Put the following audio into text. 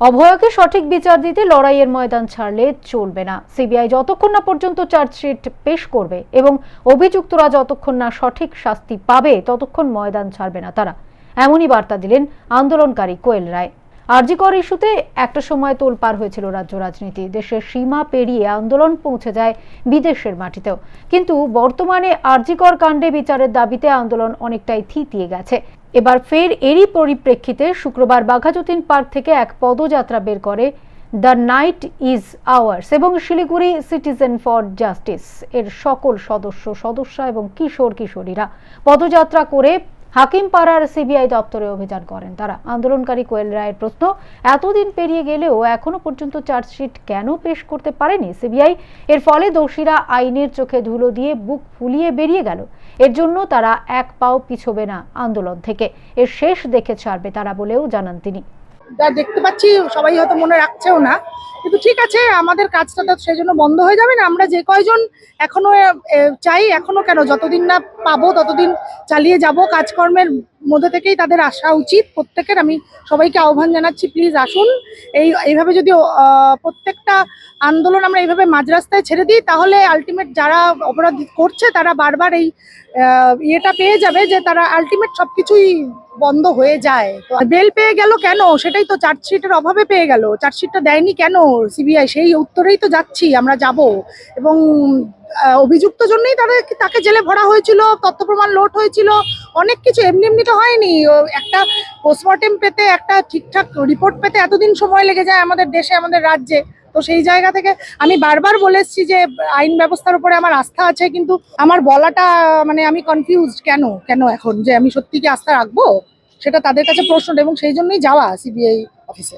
অভয়াকে সঠিক বিচার দিতে লড়াইয়ের ময়দান ছাড়লে চলবে না। সিবিআই যতক্ষণ না পর্যন্ত চার্জশিট পেশ করবে এবং অভিযুক্তরা যতক্ষণ না সঠিক শাস্তি পাবে ততক্ষণ ময়দান ছাড়বে না তারা, এমনই বার্তা দিলেন আন্দোলনকারী কোয়েল রায়। আরজি কর ইস্যুতে একটা সময় তোলপাড় হয়েছিল রাজ্য রাজনীতি, দেশের সীমা পেরিয়ে আন্দোলন পৌঁছে যায় বিদেশের মাটিতেও। কিন্তু বর্তমানে আরজি কর কাণ্ডে বিচারের দাবিতে আন্দোলন অনেকটাই থিতিয়ে গেছে। এবার ফের এরই পরিপ্রেক্ষিতে শুক্রবার বাঘাযতীন পার্ক থেকে এক পদযাত্রা বের করে দ্য নাইট ইজ আওয়ার্স এবং শিলিগুড়ি সিটিজেন ফর জাস্টিস এর সকল সদস্যা এবং কিশোর কিশোরীরা পদযাত্রা করে হাকিমপাড়ার সিবিআই দপ্তরে অভিযান করেন তারা। আন্দোলনকারী কোয়েল রায়ের প্রশ্ন, এতদিন পেরিয়ে গেলেও এখনো পর্যন্ত চার্জশিট কেন পেশ করতে পারেনি সিবিআই? এর ফলে দোষীরা আইনের চোখে ধুলো দিয়ে বুক ফুলিয়ে বেরিয়ে গেল। এর জন্য তারা এক পাও পিছোবে না আন্দোলন থেকে, এর শেষ দেখে ছাড়বে তারা বলেও জানান তিনি। যা দেখতে পাচ্ছি সবাই হয়তো মনে রাখছেও না, কিন্তু ঠিক আছে, আমাদের কাজটা তো সেই জন্য বন্ধ হয়ে যাবে না। আমরা যে কয়জন এখনো চাই, এখনো কেন, যতদিন না পাবো ততদিন চালিয়ে যাব। কাজকর্মের মধ্যে থেকেই তাদের আসা উচিত প্রত্যেকের। আমি সবাইকে আহ্বান জানাচ্ছি, প্লিজ আসুন। এইভাবে যদি প্রত্যেকটা আন্দোলন আমরা এইভাবে মাঝ রাস্তায় ছেড়ে দিই, তাহলে আলটিমেট যারা অপরাধ করছে তারা বারবার এই ইয়েটা পেয়ে যাবে যে তারা আলটিমেট সবকিছুই বন্ধ হয়ে যায়। তো বেল পেয়ে গেল কেন? সেটাই তো, চার্জশিটের অভাবে পেয়ে গেল। চার্জশিটটা দেয়নি কেন সিবিআই? সেই উত্তরেই তো যাচ্ছি, আমরা যাব। এবং অভিযুক্ত জন্যই তাকে জেলে ভরা হয়েছিল, তথ্য প্রমাণ লোড হয়েছিল, অনেক কিছু। এমনি এমনি তো হয়নি। একটা পোস্টমর্টেম পেতে, একটা ঠিকঠাক রিপোর্ট পেতে এতদিন সময় লেগে যায় আমাদের দেশে, আমাদের রাজ্যে। তো সেই জায়গা থেকে আমি বারবার বলে এসেছি যে আইন ব্যবস্থার উপরে আমার আস্থা আছে, কিন্তু আমার বলাটা মানে আমি কনফিউজড কেন এখন যে আমি সত্যি কি আস্থা রাখবো, সেটা তাদের কাছে প্রশ্ন। এবং সেই জন্যই যাওয়া সিবিআই অফিসে।